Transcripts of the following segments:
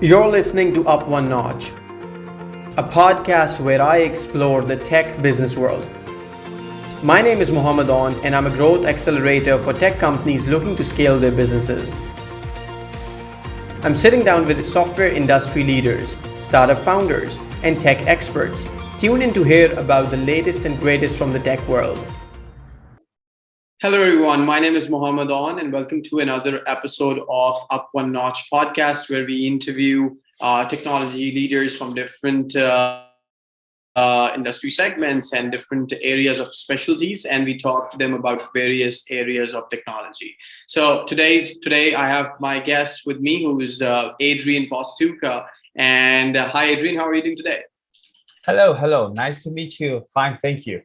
You're listening to Up1Notch, a podcast where I explore the tech business world. My name is Mohammad Aoun, and I'm a growth accelerator for tech companies looking to scale their businesses. I'm sitting down with software industry leaders, startup founders, and tech experts. Tune in to hear about the latest and greatest from the tech world. Hello, everyone. My name is Mohammad Aoun, and welcome to another episode of Up1Notch podcast, where we interview technology leaders from different industry segments and different areas of specialties, and we talk to them about various areas of technology. So today I have my guest with me, who is Adrian Posteuca. And hi, Adrian. How are you doing today? Hello. Nice to meet you. Fine, thank you.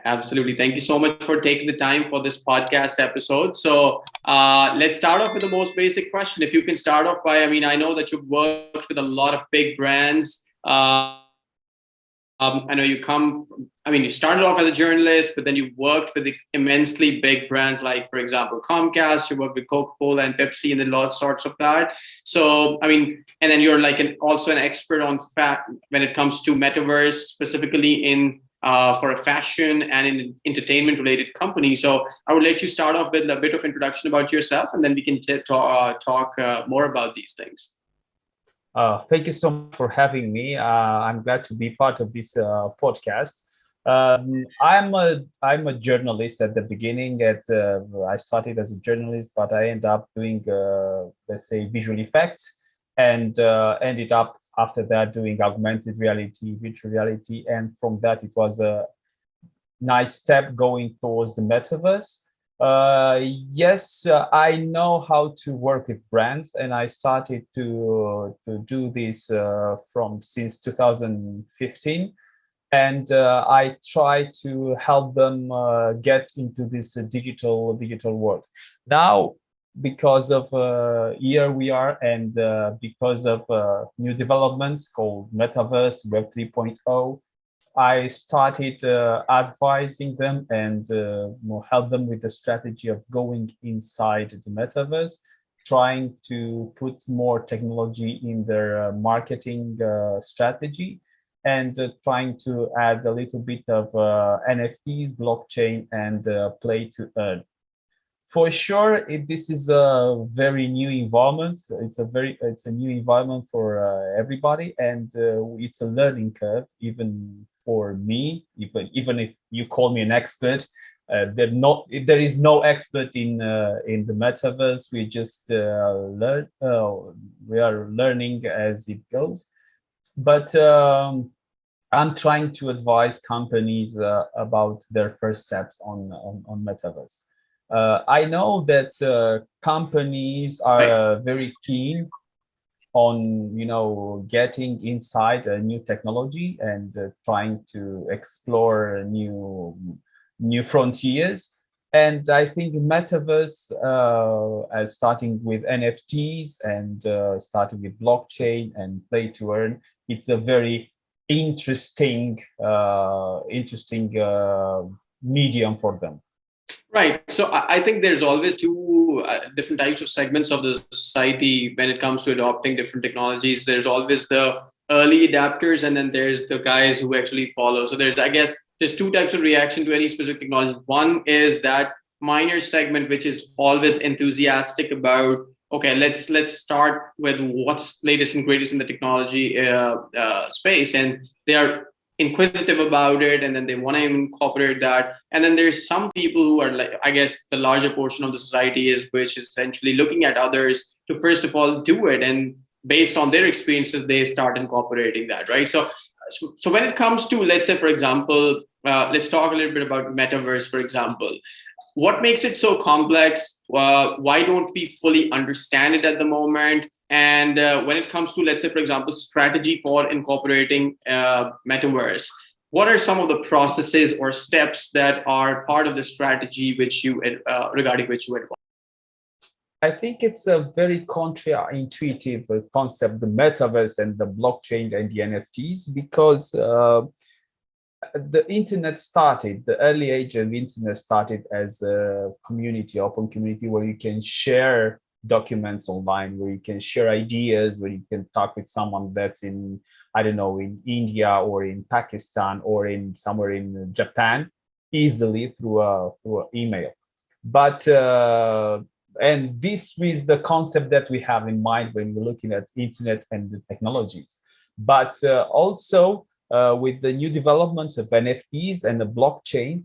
Absolutely. Thank you so much for taking the time for this podcast episode. So let's start off with the most basic question. If you can start off by, I know that you've worked with a lot of big brands. I know you started off as a journalist, but then you worked with the immensely big brands like, for example, Comcast. You worked with Coca-Cola and Pepsi and a lot sorts of that. So, and then you're like also an expert on when it comes to Metaverse, specifically in for a fashion and in entertainment related company. So I would let you start off with a bit of introduction about yourself, and then we can talk more about these things. Thank you so much for having me. I'm glad to be part of this podcast. I'm a journalist at the beginning. I started as a journalist, but I ended up doing let's say visual effects, and ended up after that doing augmented reality, virtual reality, and from that it was a nice step going towards the metaverse. Yes, I know how to work with brands, and I started to do this from since 2015, and I try to help them get into this digital world. Now, because of here we are, and because of new developments called Metaverse, Web 3.0, I started advising them and help them with the strategy of going inside the metaverse, trying to put more technology in their marketing strategy, and trying to add a little bit of NFTs, blockchain, and play to earn. For sure, this is a very new environment. It's a new environment for everybody, and it's a learning curve even for me. Even if you call me an expert, there is no expert in the metaverse. We just learn. We are learning as it goes, but I'm trying to advise companies about their first steps on metaverse. I know that companies are very keen on getting inside a new technology and trying to explore new frontiers. And I think metaverse, as starting with NFTs and starting with blockchain and play to earn, it's a very interesting medium for them. Right. So I think there's always two different types of segments of the society when it comes to adopting different technologies. There's always the early adapters, and then there's the guys who actually follow. So there's two types of reaction to any specific technology. One is that minor segment, which is always enthusiastic about, okay, let's start with what's latest and greatest in the technology space, and they are inquisitive about it, and then they want to incorporate that. And then there's some people who are like, I guess the larger portion of the society which is essentially looking at others to first of all do it, and based on their experiences they start incorporating that, right? So when it comes to, let's say, for example, let's talk a little bit about metaverse, for example. What makes it so complex? Why don't we fully understand it at the moment? And when it comes to, let's say, for example, strategy for incorporating metaverse, what are some of the processes or steps that are part of the strategy regarding which you advise? I think it's a very counterintuitive concept, the metaverse and the blockchain and the NFTs, because the internet started, the early age of the internet started as a community, open community, where you can share documents online, where you can share ideas, where you can talk with someone that's in, I don't know, in India or in Pakistan or in somewhere in Japan, easily through a email. But and this is the concept that we have in mind when we're looking at internet and the technologies. But also with the new developments of NFTs and the blockchain,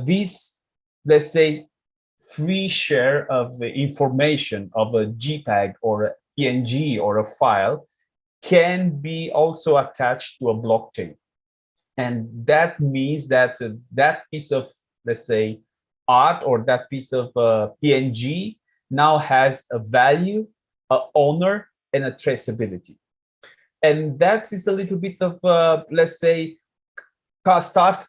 this, let's say, free share of the information of a JPEG or a PNG or a file can be also attached to a blockchain. And that means that that piece of, let's say, art, or that piece of PNG now has a value, a owner, and a traceability. And that is a little bit of, let's say, start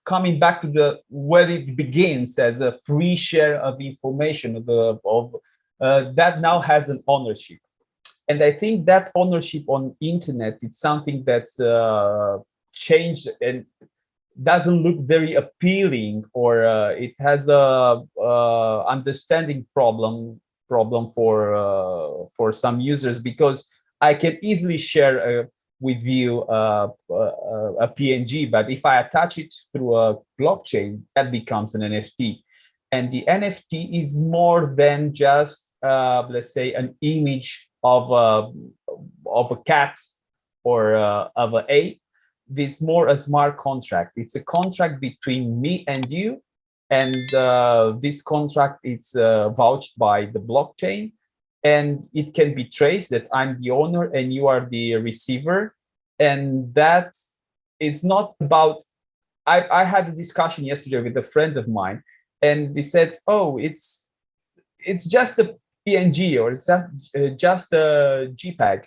coming back to the where it begins as a free share of information of that now has an ownership. And I think that ownership on internet, it's something that's changed and doesn't look very appealing, or it has a understanding problem for some users, because I can easily share with you a PNG, but if I attach it through a blockchain, that becomes an NFT. And the NFT is more than just, let's say, an image of a cat or of an ape. This is more a smart contract. It's a contract between me and you, and this contract is vouched by the blockchain, and it can be traced that I'm the owner and you are the receiver. And that is not about, I had a discussion yesterday with a friend of mine, and they said, oh, it's just a PNG, or it's just a JPEG.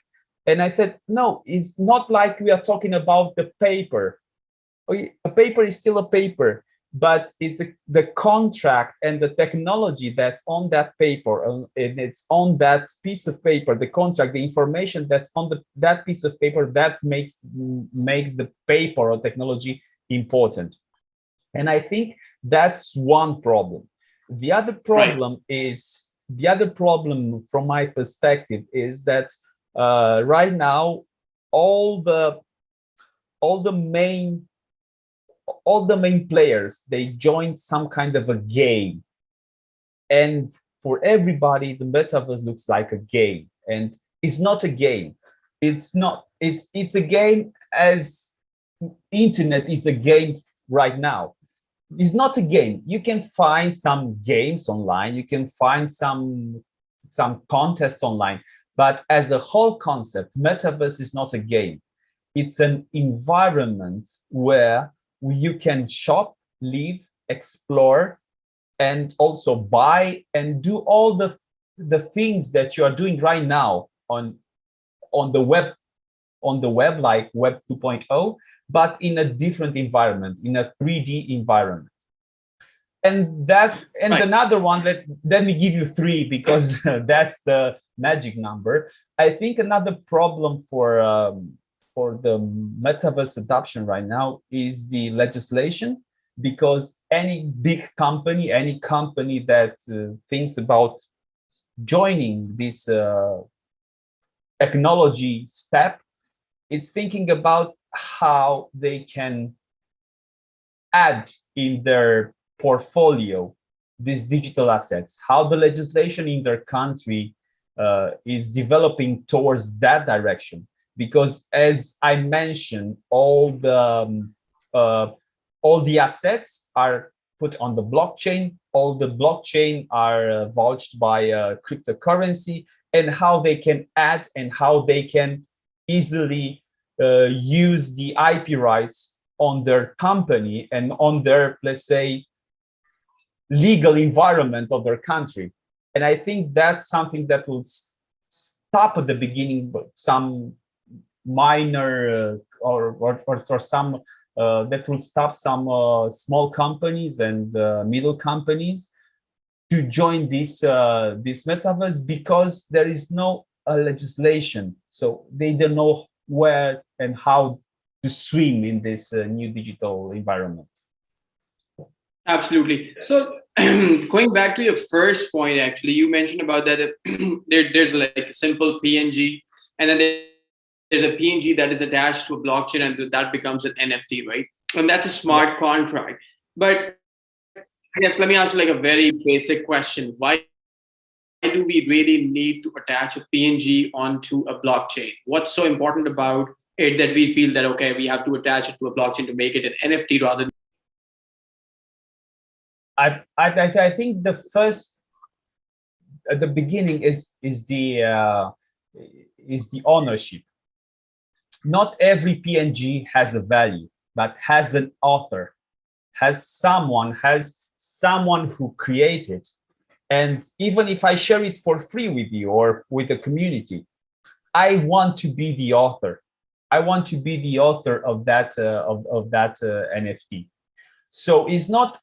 And I said, no, it's not like we are talking about the paper. A paper is still a paper, but it's the contract and the technology that's on that paper, and it's on that piece of paper, the contract, the information that's on that piece of paper, that makes the paper or technology important. And I think that's one problem. The other problem is, the other problem from my perspective is that right now, all the main players, they joined some kind of a game, and for everybody the metaverse looks like a game, and it's not a game. It's a game as internet is a game right now. It's not a game. You can find some games online, you can find some contests online, but as a whole concept, metaverse is not a game. It's an environment where you can shop, live, explore, and also buy and do all the things that you are doing right now on the web, like Web 2.0, but in a different environment, in a 3D environment. And that's another one, let me give you three, because that's the magic number. I think another problem for the metaverse adoption right now is the legislation, because any big company, any company that thinks about joining this technology step is thinking about how they can add in their portfolio these digital assets, how the legislation in their country is developing towards that direction. Because as I mentioned, all the assets are put on the blockchain, all the blockchain are vouched by cryptocurrency, and how they can add and how they can easily use the IP rights on their company and on their, let's say, legal environment of their country. And I think that's something that will stop at the beginning, but some minor or some that will stop some small companies and middle companies to join this metaverse, because there is no legislation, so they don't know where and how to swim in this new digital environment. Absolutely. So going back to your first point, actually, you mentioned about that there's like a simple PNG, and then there's a PNG that is attached to a blockchain, and that becomes an NFT, right? And that's a Yeah. smart contract. But yes, let me ask you like a very basic question. Why do we really need to attach a PNG onto a blockchain? What's so important about it that we feel that, okay, we have to attach it to a blockchain to make it an NFT rather than I think the first at the beginning is the ownership. Not every PNG has a value, but has an author, has someone who created. And even if I share it for free with you or with the community, I want to be the author. I want to be the author of that NFT. So it's not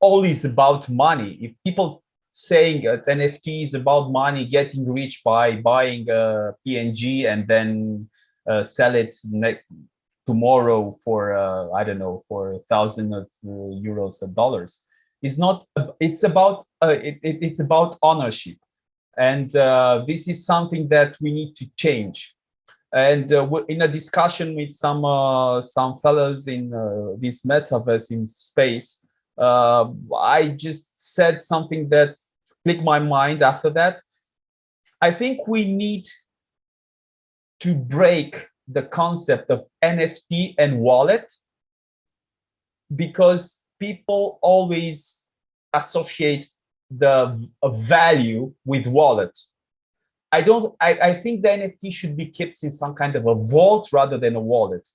always about money. If people saying that NFT is about money, getting rich by buying a PNG and then sell it tomorrow for I don't know, for 1,000 euros or dollars. It's not. It's about it's about ownership, and this is something that we need to change. And in a discussion with some fellows in this metaverse in space, I just said something that clicked my mind after that. I think we need to break the concept of NFT and wallet, because people always associate the value with wallet. I think the NFT should be kept in some kind of a vault rather than a wallet,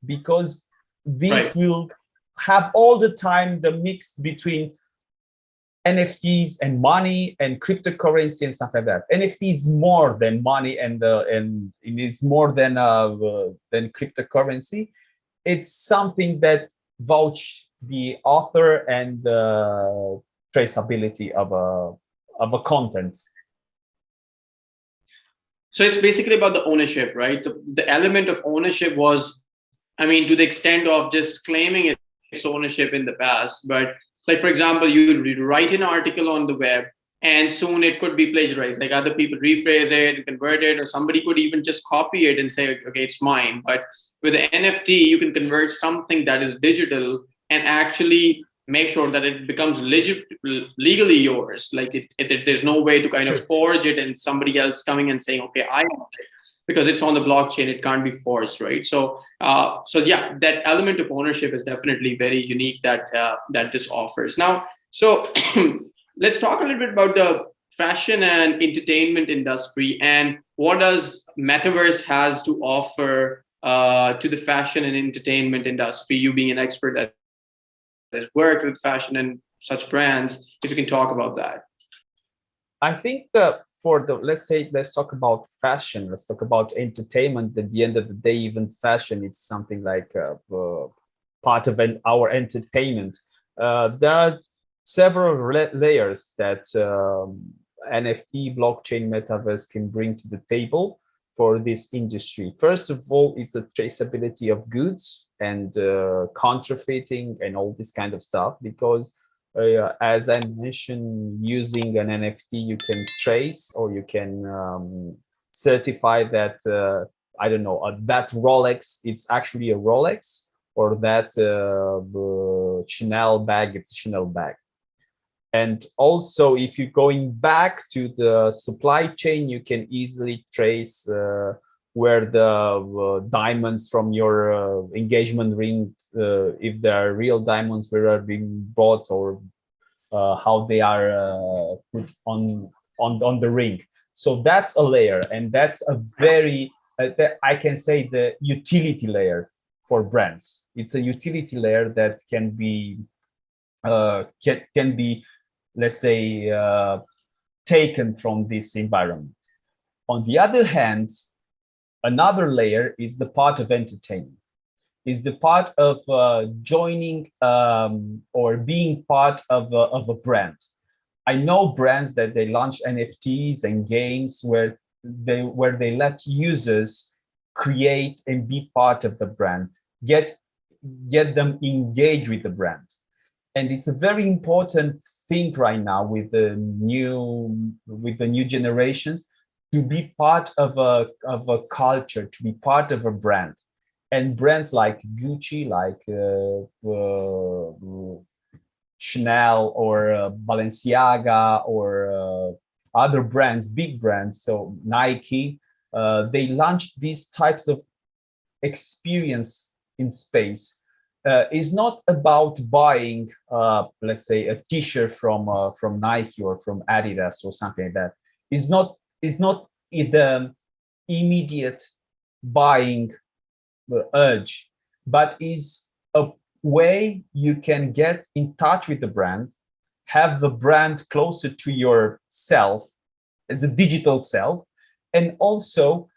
because this right? will have all the time the mix between NFTs and money and cryptocurrency and stuff like that. NFT is more than money, and it is more than cryptocurrency. It's something that vouch the author and the traceability of a content. So it's basically about the ownership, right? The element of ownership was, I mean, to the extent of just claiming its ownership in the past. But like, for example, you write an article on the web and soon it could be plagiarized. Like other people rephrase it, convert it, or somebody could even just copy it and say, okay, it's mine. But with the NFT, you can convert something that is digital and actually make sure that it becomes legally yours. Like there's no way to kind of True. forge it and somebody else coming and saying, okay, I own it, because it's on the blockchain. It can't be forged, right? So so yeah, that element of ownership is definitely very unique that that this offers. Now, so let's talk a little bit about the fashion and entertainment industry and what does metaverse has to offer to the fashion and entertainment industry. You being an expert that has worked with fashion and such brands, if you can talk about that. I think that for the, let's talk about fashion, let's talk about entertainment. At the end of the day, even fashion, it's something like part of our entertainment. There are several layers that NFT, blockchain, metaverse can bring to the table for this industry. First of all, it's the traceability of goods and counterfeiting and all this kind of stuff, because as I mentioned, using an NFT, you can trace or you can certify that, I don't know, that Rolex, it's actually a Rolex, or that Chanel bag, it's a Chanel bag. And also, if you're going back to the supply chain, you can easily trace where the diamonds from your engagement ring, if they are real diamonds, where are being bought, or how they are put on the ring. So that's a layer, and that's a very I can say the utility layer for brands. It's a utility layer that can be, let's say, taken from this environment. On the other hand, another layer is the part of entertainment, is the part of joining or being part of a brand. I know brands that they launch NFTs and games where they let users create and be part of the brand, get them engaged with the brand. And it's a very important thing right now with the new generations, to be part of a culture, to be part of a brand. And brands like Gucci, like Chanel, or Balenciaga, or other brands, big brands, so Nike, they launched these types of experience in space. Is not about buying, let's say, a T-shirt from Nike or from Adidas or something like that. Is not the immediate buying urge, but is a way you can get in touch with the brand, have the brand closer to yourself as a digital self, and also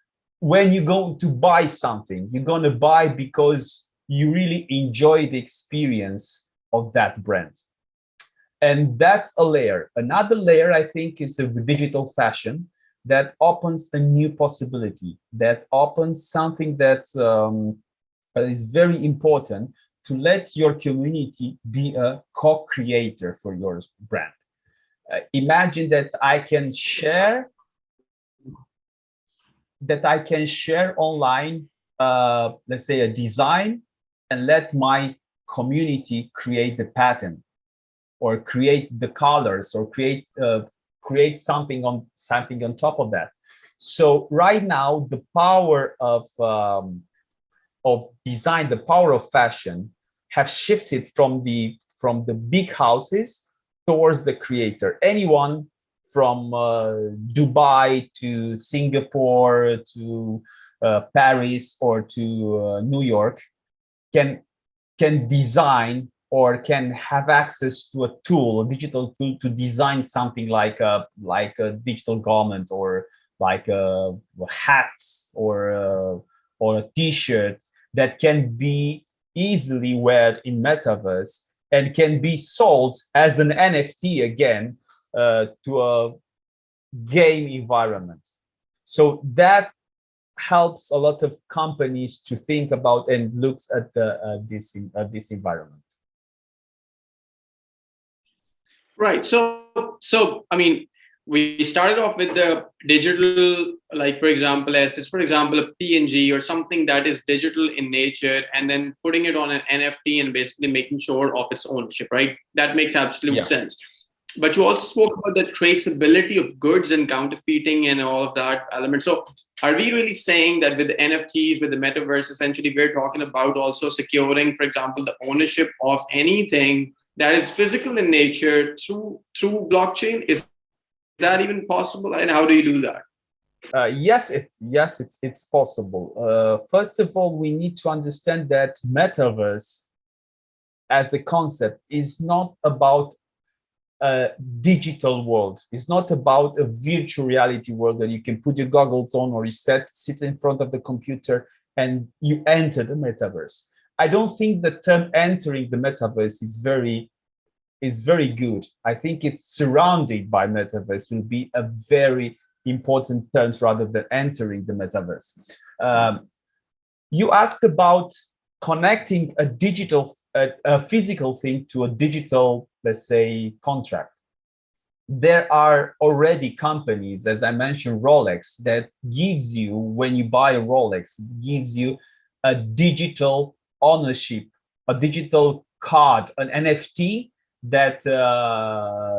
when you go to buy something, you're going to buy because you really enjoy the experience of that brand. And that's a layer. Another layer, I think, is of digital fashion that opens a new possibility, that opens something that is very important, to let your community be a co-creator for your brand. Imagine that I can share online, let's say, a design, and let my community create the pattern, or create the colors, or create something on top of that. So right now, the power of design, the power of fashion, have shifted from the big houses towards the creator. Anyone from Dubai to Singapore to Paris or to New York can design, or can have access to a tool, a digital tool, to design something like a digital garment, or like hats, or a T-shirt that can be easily wear in Metaverse, and can be sold as an NFT again to a game environment. So that helps a lot of companies to think about and looks at this environment. Right. So I mean, we started off with the digital, like, for example, assets, for example, a PNG or something that is digital in nature, and then putting it on an NFT and basically making sure of its ownership, right? That makes absolute sense. But you also spoke about the traceability of goods and counterfeiting and all of that element. So are we really saying that with the NFTs, with the metaverse, essentially we're talking about also securing, for example, the ownership of anything that is physical in nature through blockchain? Is that even possible, and how do you do that? Yes, it's possible. First of all, we need to understand that metaverse as a concept is not about a digital world. It's not about a virtual reality world that you can put your goggles on, or you sit in front of the computer and you enter the metaverse. I don't think the term entering the metaverse is very good. I think it's surrounded by metaverse will be a very important term, rather than entering the metaverse. You asked about connecting a physical thing to a digital, let's say, contract. There are already companies, as I mentioned, Rolex, that gives you, when you buy a Rolex, gives you a digital ownership, a digital card, an NFT that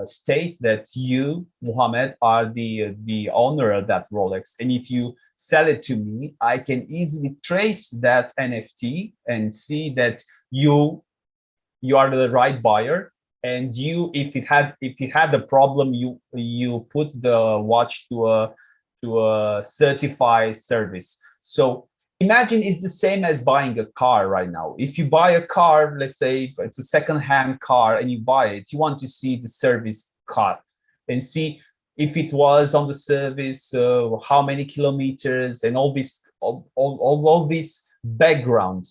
state that you, Mohammed, are the owner of that Rolex. And if you sell it to me, I can easily trace that NFT and see that you are the right buyer. And you, if it had a problem, you put the watch to a certified service. So imagine it's the same as buying a car right now. If you buy a car, let's say it's a second-hand car, and you buy it, you want to see the service card and see if it was on the service, how many kilometers, and all this background.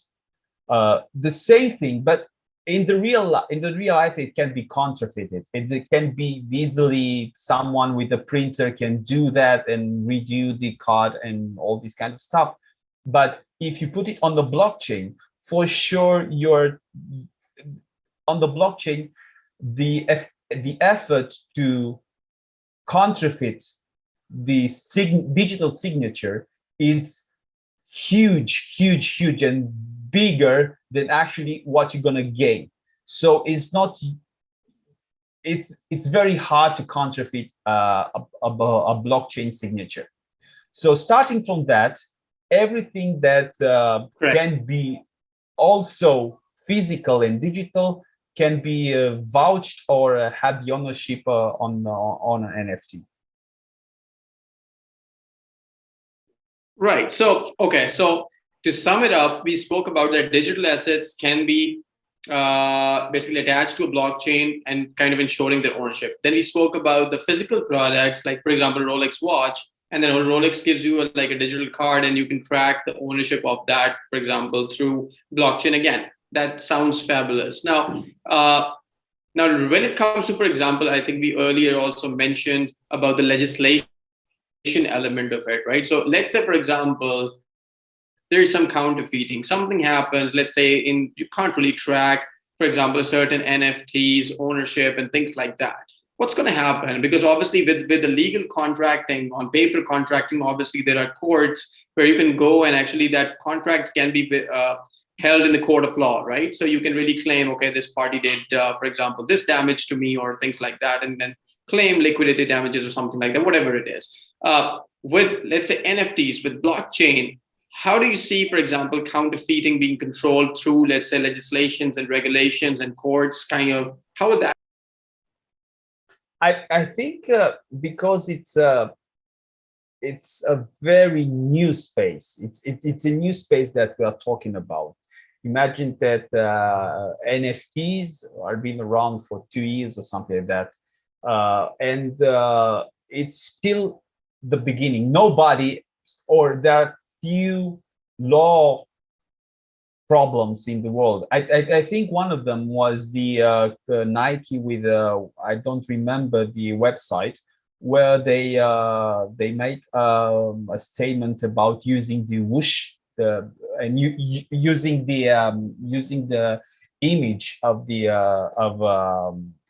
The same thing, but in the real life, it can be counterfeited. It can be easily, someone with a printer can do that and redo the card and all this kind of stuff. But if you put it on the blockchain, for sure, on the blockchain, the effort to counterfeit the digital signature is huge and bigger than actually what you're gonna gain. So it's very hard to counterfeit a blockchain signature. So starting from that, everything that can be also physical and digital can be vouched or have the ownership on an NFT. Right. So, okay. So to sum it up, we spoke about that digital assets can be basically attached to a blockchain and kind of ensuring their ownership. Then we spoke about the physical products, like for example, Rolex watch, and then Rolex gives you like a digital card, and you can track the ownership of that, for example, through blockchain. Again, that sounds fabulous. Now, when it comes to, for example, I think we earlier also mentioned about the legislation element of it, right? So let's say, for example, there is some counterfeiting, something happens, let's say you can't really track, for example, certain NFTs ownership and things like that. What's going to happen? Because obviously with the legal contracting, on paper contracting, obviously there are courts where you can go and actually that contract can be held in the court of law, right? So you can really claim, okay, this party did, for example, this damage to me or things like that, and then claim liquidated damages or something like that, whatever it is. With, let's say, NFTs, with blockchain, how do you see, for example, counterfeiting being controlled through, let's say, legislations and regulations and courts? Kind of, how would that? I think because it's a very new space. It's a new space that we are talking about. Imagine that NFTs are been around for 2 years or something like that, and it's still the beginning. Nobody, or there are few law problems in the world. I think one of them was the Nike with I don't remember the website, where they make a statement about using the whoosh using the image of the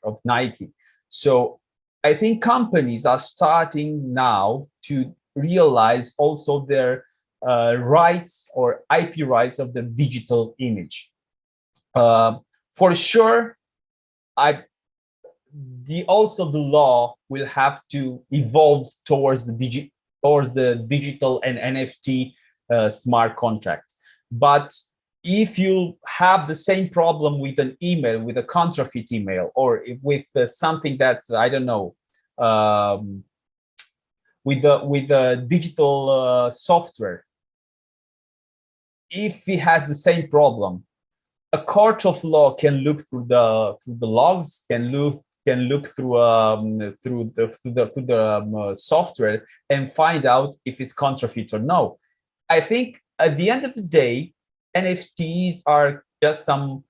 of Nike. So I think companies are starting now to realize also their rights or IP rights of the digital image. For sure, also the law will have to evolve towards the digital and NFT smart contracts. But if you have the same problem with an email, with a counterfeit email, or if with something that I don't know, with the digital software, if it has the same problem, a court of law can look through the logs, can look through the software and find out if it's counterfeit or no. I think at the end of the day, NFTs are just some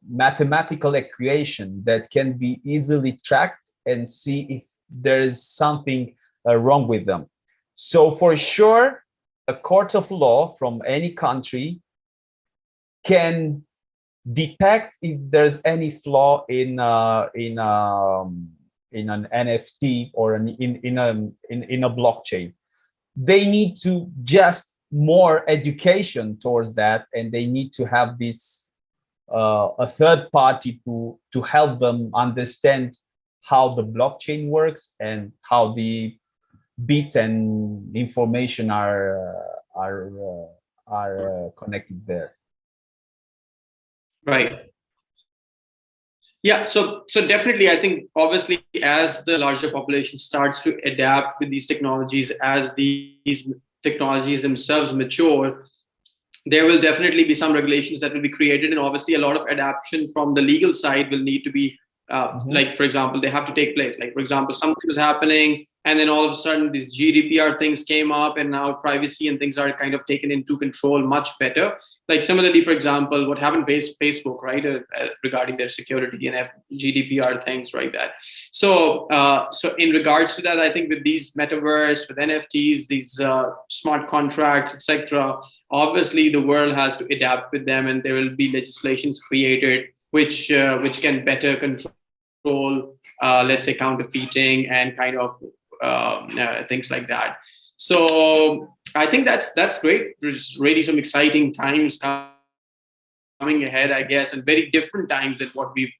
mathematical equation that can be easily tracked and see if there is something wrong with them. So for sure, a court of law from any country can detect if there's any flaw in an NFT or in a blockchain. They need to just more education towards that, and they need to have this a third party to help them understand how the blockchain works and how the bits and information are connected there. Right. Yeah, so definitely, I think obviously as the larger population starts to adapt with these technologies, as these technologies themselves mature, there will definitely be some regulations that will be created, and obviously a lot of adaptation from the legal side will need to be like, for example, they have to take place. Like, for example, something was happening, and then all of a sudden these GDPR things came up, and now privacy and things are kind of taken into control much better. Like similarly, for example, what happened with Facebook, right, regarding their security and GDPR things, right? That. So in regards to that, I think with these metaverse, with NFTs, these smart contracts, etc., obviously the world has to adapt with them, and there will be legislations created which can better control, let's say, counterfeiting and kind of things like that. So I think that's great. There's really some exciting times coming ahead, I guess, and very different times than what we've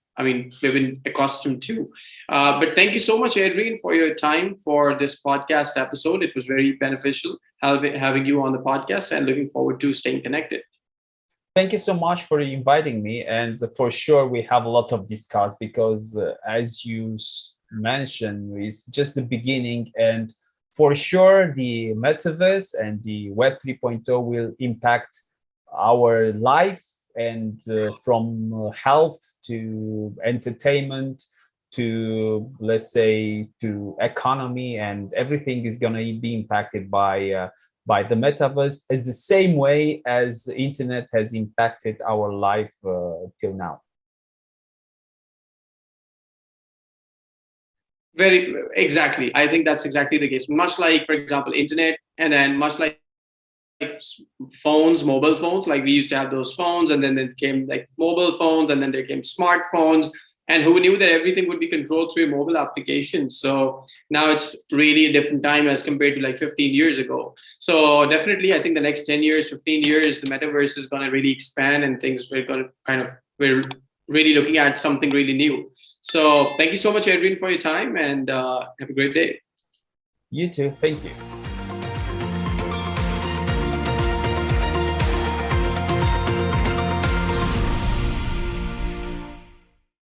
been accustomed to. But thank you so much, Adrian, for your time for this podcast episode. It was very beneficial having you on the podcast, and looking forward to staying connected. Thank you so much for inviting me. And for sure, we have a lot of discuss because as you mentioned, it's just the beginning. And for sure, the metaverse and the Web 3.0 will impact our life, and from health to entertainment to, let's say, to economy, and everything is going to be impacted by the metaverse, as the same way as the internet has impacted our life till now. Very exactly. I think that's exactly the case. Much like, for example, internet, and then much like phones, mobile phones, like we used to have those phones, and then it came like mobile phones, and then there came smartphones, and who knew that everything would be controlled through mobile applications. So now it's really a different time as compared to like 15 years ago. So definitely, I think the next 10 years, 15 years, the metaverse is going to really expand, and things we're really looking at something really new. So thank you so much, Adrian, for your time, and have a great day. You too. Thank you.